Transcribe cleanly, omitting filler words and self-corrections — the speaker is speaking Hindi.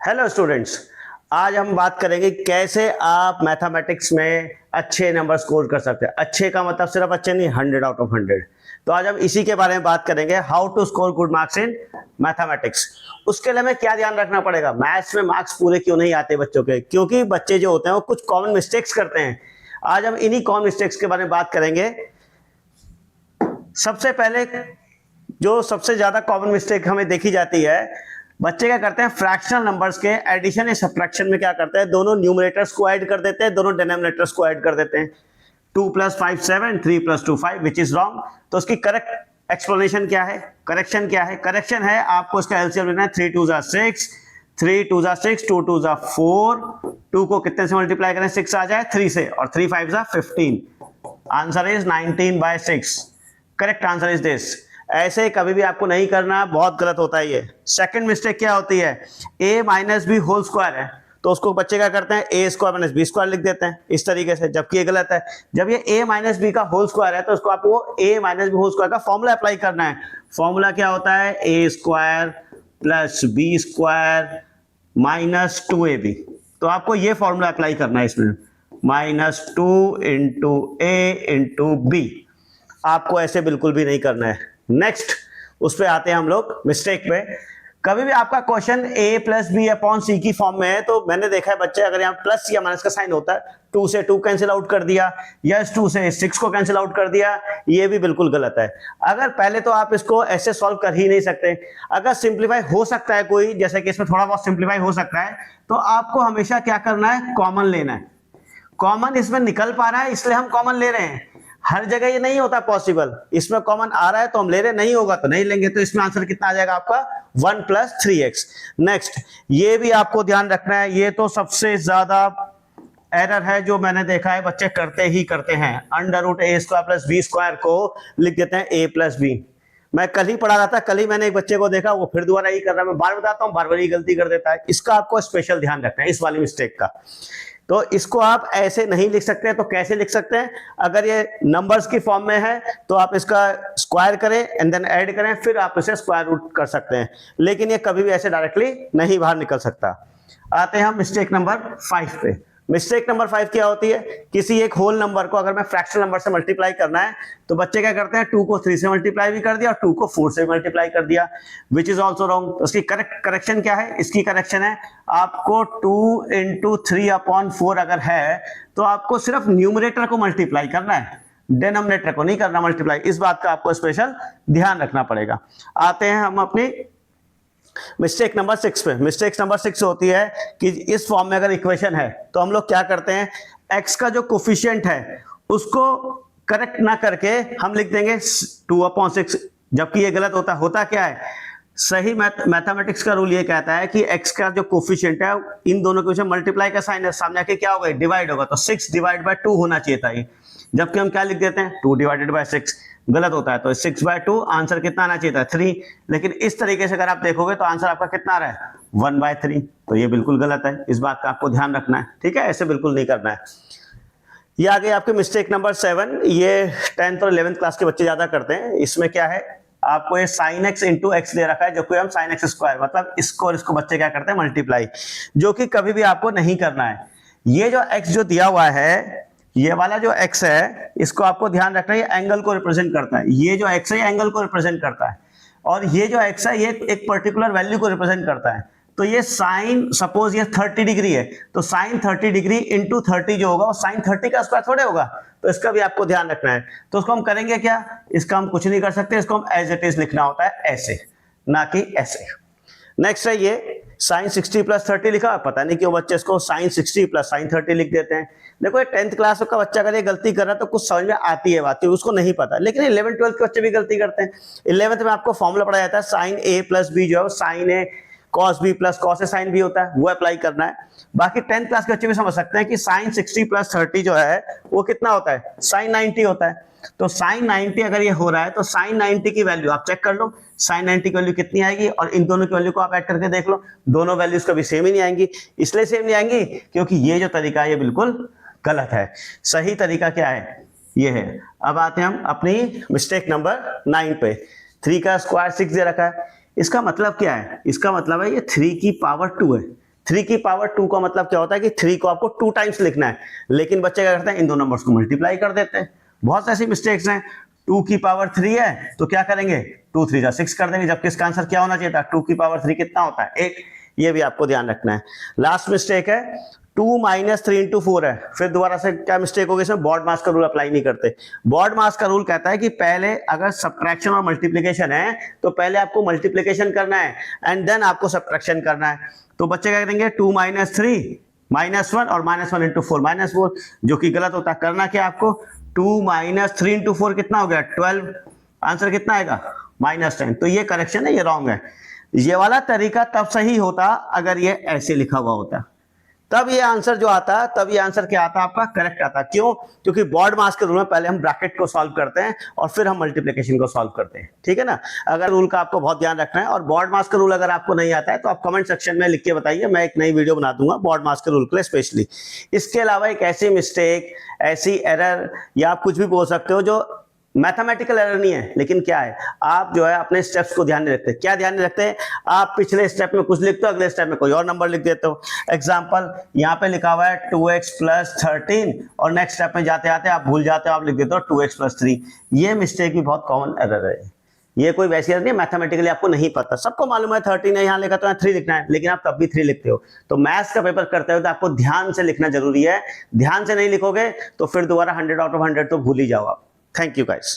हेलो स्टूडेंट्स, आज हम बात करेंगे कैसे आप मैथमेटिक्स में अच्छे नंबर स्कोर कर सकते हैं। अच्छे का मतलब सिर्फ अच्छे नहीं, 100 आउट ऑफ 100। तो आज हम इसी के बारे में बात करेंगे, how to score good marks in mathematics. उसके लिए हमें क्या ध्यान रखना पड़ेगा, मैथ्स में मार्क्स पूरे क्यों नहीं आते बच्चों के, क्योंकि बच्चे जो होते हैं वो कुछ कॉमन मिस्टेक्स करते हैं। आज हम इन्हीं कॉमन मिस्टेक्स के बारे में बात करेंगे। सबसे पहले जो सबसे ज्यादा कॉमन मिस्टेक हमें देखी जाती है, बच्चे क्या करते हैं, फ्रैक्शनल नंबर्स के एडिशन या सब्ट्रैक्शन में क्या करते हैं, दोनों न्यूमरेटर्स को ऐड कर देते हैं, दोनों डिनोमिनेटर्स को ऐड कर देते हैं। 2 + 5 7, 3 + 2 5, विच इज रॉन्ग। तो उसकी करेक्ट एक्सप्लेनेशन क्या है, करेक्शन क्या है? करेक्शन है आपको इसका एलसीएम लेना है। 3 × 2 = 6, 3 × 2 = 6, 2 × 2 = 4। 2 को कितने से मल्टीप्लाई करें, 6 आ जाए 3 से, और 3 × 5 = 15। Answer is 19/6। Correct answer is this. ऐसे कभी भी आपको नहीं करना, बहुत गलत होता है ये। सेकंड मिस्टेक क्या होती है, a - b होल स्क्वायर है तो उसको बच्चे क्या करते हैं, a² - b² लिख देते हैं इस तरीके से, जबकि ये गलत है। जब ये a - b का होल स्क्वायर है तो उसको आपको a - b होल स्क्वायर का फॉर्मूला अप्लाई करना है। फॉर्मूला क्या होता है, a² + b² - 2ab। तो आपको ये फॉर्मूला अप्लाई करना है इसमें, -2 × a × b। आपको ऐसे बिल्कुल भी नहीं करना है। नेक्स्ट उस पे आते हैं हम लोग मिस्टेक पे। कभी भी आपका क्वेश्चन a + b/c की फॉर्म में है तो मैंने देखा है बच्चे, अगर यहाँ प्लस या माइनस का साइन होता है, 2 से 2 कैंसिल आउट कर दिया, या 2 से 6 को कैंसिल आउट कर दिया, ये भी बिल्कुल गलत है। अगर पहले तो आप इसको ऐसे सॉल्व कर ही नहीं सकते। अगर सिंप्लीफाई हो सकता है कोई, जैसे कि इसमें थोड़ा बहुत सिंप्लीफाई हो सकता है, तो आपको हमेशा क्या करना है, कॉमन लेना है। कॉमन इसमें निकल पा रहा है इसलिए हम कॉमन ले रहे हैं। हर जगह ये नहीं होता पॉसिबल, इसमें कॉमन आ रहा है तो हम ले रहे, नहीं होगा तो नहीं लेंगे। तो इसमें आंसर कितना आ जाएगा आपका, 1 + 3x। नेक्स्ट ये भी आपको ध्यान रखना है, ये तो सबसे ज्यादा एरर है जो मैंने देखा है बच्चे करते ही करते हैं। √a² + b² को लिख देते हैं a + b। मैं कल ही पढ़ा रहा था, कल ही मैंने एक बच्चे को देखा, वो फिर दोबारा ही कर रहा है। मैं बार बताता हूँ, बार बार ही गलती कर देता है। इसका आपको स्पेशल ध्यान रखना है, इस वाली मिस्टेक का। तो इसको आप ऐसे नहीं लिख सकते, तो कैसे लिख सकते हैं, अगर ये नंबर्स की फॉर्म में है तो आप इसका स्क्वायर करें एंड देन ऐड करें, फिर आप इसे स्क्वायर रूट कर सकते हैं। लेकिन ये कभी भी ऐसे डायरेक्टली नहीं बाहर निकल सकता। आते हैं हम मिस्टेक नंबर 5 पे। मिस्टेक नंबर 5 क्या होती है, किसी एक होल नंबर को अगर मैं फ्रैक्शनल नंबर से मल्टीप्लाई करना है तो बच्चे क्या करते हैं, 2 को 3 से मल्टीप्लाई भी कर दिया और 2 को 4 से मल्टीप्लाई कर दिया, विच इज ऑल्सो रॉन्ग। उसकी करेक्शन क्या है, इसकी करेक्शन है आपको 2 × 3/4 अगर है तो आपको सिर्फ न्यूमरेटर को मल्टीप्लाई करना है, डिनोमिनेटर को नहीं करना मल्टीप्लाई। इस बात का आपको स्पेशल ध्यान रखना पड़ेगा। आते हैं हम अपनी मिस्टेक नंबर 6 पे। मिस्टेक नंबर 6 होती है कि इस फॉर्म में अगर इक्वेशन है तो हम लोग क्या करते हैं, x का जो कोफिशिएंट है उसको करेक्ट ना करके हम लिख देंगे 2/6, जबकि ये गलत होता क्या है, सही मैथमेटिक्स का रूल ये कहता है कि x का जो कोफिशिएंट है इन दोनों के बीच में मल्टीप्लाई का साइन है, सामने आके क्या होगा, डिवाइड होगा। तो 6/2 होना चाहिए था ये, जबकि हम क्या लिख देते हैं, 2/6। गलत होता है। तो 6/2 आंसर कितना आना चाहिए था, 3। लेकिन इस तरीके से अगर आप देखोगे तो आंसर आपका कितना आ रहा है, 1/3। तो ये बिल्कुल गलत है, इस बात का आपको ध्यान रखना है, ठीक है, ऐसे बिल्कुल नहीं करना है। ये आगे आपके मिस्टेक नंबर 7, ये 10th और 11th क्लास के बच्चे ज्यादा करते हैं। इसमें क्या है, आपको ये sin x × x दे रखा है, जो कि हम sin x², मतलब इसको और इसको बच्चे क्या करते हैं, मल्टीप्लाई, जो कि कभी भी आपको नहीं करना है। ये जो x जो दिया हुआ है, ये वाला जो x है, इसको आपको ध्यान रखना है, ये एंगल को रिप्रेजेंट करता है। ये जो x है एंगल को रिप्रेजेंट करता है, और ये जो x है ये एक पर्टिकुलर वैल्यू को रिप्रेजेंट करता है। तो ये साइन, सपोज ये 30 डिग्री है तो साइन 30 डिग्री × 30 जो होगा वो साइन 30 का स्क्वायर थोड़े होगा। तो इसका भी आपको ध्यान रखना है। तो उसको हम करेंगे क्या, इसका हम कुछ नहीं कर सकते, इसको हम एज इट इज लिखना होता है, ऐसे, ना कि ऐसे। नेक्स्ट है ये साइन 60 + 30 लिखा, पता नहीं क्यों बच्चे इसको साइन 60 + साइन 30 लिख देते हैं। देखो ये 10th क्लास का बच्चा अगर ये गलती कर रहा है तो कुछ समझ में आती है बात, उसको नहीं पता। लेकिन 11th 12th के बच्चे भी गलती करते हैं। 11th में आपको फॉर्मूला पढ़ाया जाता है, साइन a + b जो है sign a cos b + cos a sin b होता है, वो अप्लाई करना है। बाकी 10th क्लास के बच्चे भी समझ सकते हैं कि साइन 60 + 30 जो है वो कितना होता है, साइन 90 होता है। तो साइन 90 अगर ये हो रहा है तो साइन 90 की वैल्यू आप चेक कर लो, साइन 90 की वैल्यू कितनी आएगी, और इन दोनों की वैल्यू को आप ऐड करके देख लो, दोनों वैल्यूज कभी सेम ही नहीं आएंगी। इसलिए सेम नहीं आएंगी क्योंकि ये जो तरीका है ये बिल्कुल गलत है। सही तरीका क्या है, ये है। अब आते हैं हम अपनी मिस्टेक नंबर 9 पे। 3 का स्क्वायर 6 दे रखा है, इसका मतलब क्या है, इसका मतलब है ये 3 की पावर 2 है। 3 की पावर 2 का मतलब क्या होता है कि 3 को आपको 2 टाइम्स लिखना है, लेकिन बच्चे क्या करते हैं इन दो नंबर्स को मल्टीप्लाई कर देते हैं। बहुत ऐसी मिस्टेक्स हैं। 2 की पावर 3 है तो क्या करेंगे 2 3 जा 6 कर देंगे, जबकि इसका आंसर क्या होना चाहिए था 2 की पावर 3 कितना होता है 8। ये भी आपको ध्यान रखना है। लास्ट मिस्टेक है 2 माइनस 3 इंटू 4 है। फिर दोबारा से क्या मिस्टेक होगी इसमें, बॉड मास का रूल अप्लाई नहीं करते। बॉड मास का रूल कहता है कि पहले अगर सब्ट्रैक्शन और मल्टीप्लिकेशन है तो पहले आपको मल्टीप्लिकेशन करना है एंड देन आपको सब्ट्रैक्शन करना है। तो बच्चे क्या करेंगे 2 माइनस 3 -1 और -1 इंटू 4 -4, जो कि गलत होता है। करना क्या आपको 2 माइनस 3 इंटू 4 कितना हो गया 12, आंसर कितना आएगा -10। तो ये करेक्शन है, ये रॉन्ग है। ये वाला तरीका तब सही होता अगर ये ऐसे लिखा हुआ होता, तब ये आंसर जो आता, तब ये आंसर क्या आता आपका करेक्ट आता। क्यों? क्योंकि बॉड मास के रूल में पहले हम ब्रैकेट को सॉल्व करते हैं और फिर हम मल्टीप्लिकेशन को सॉल्व करते हैं, ठीक है ना। अगर रूल का आपको बहुत ध्यान रखना है, और बॉड मास का रूल अगर आपको नहीं आता है तो आप कमेंट सेक्शन में लिख के बताइए, मैं एक नई वीडियो बना दूंगा बॉड मास के रूल के लिए स्पेशली। इसके अलावा एक ऐसी मिस्टेक, ऐसी एरर, या आप कुछ भी बोल सकते हो जो मैथमेटिकल एरर नहीं है, लेकिन क्या है आप जो है अपने स्टेप्स को ध्यान नहीं रखते। क्या ध्यान नहीं रखते? आप पिछले स्टेप में कुछ लिखते हो, अगले स्टेप में कोई और नंबर लिख देते हो। एग्जांपल यहाँ पे लिखा हुआ है 2x + 13 और नेक्स्ट स्टेप में जाते आते आप भूल जाते हो, आप लिख देते हो 2x + 3। ये मिस्टेक भी बहुत कॉमन एरर है। ये कोई वैसी एरर नहीं है, मैथमेटिकली आपको नहीं पता, सबको मालूम है 13 है यहाँ लिखा तो यहाँ 3 लिखना है, लेकिन आप तब भी 3 लिखते हो। तो मैथ्स का पेपर करते हो तो आपको ध्यान से लिखना जरूरी है। ध्यान से नहीं लिखोगे तो फिर दोबारा 100 आउट ऑफ 100 तो भूल ही जाओ आप। Thank you guys.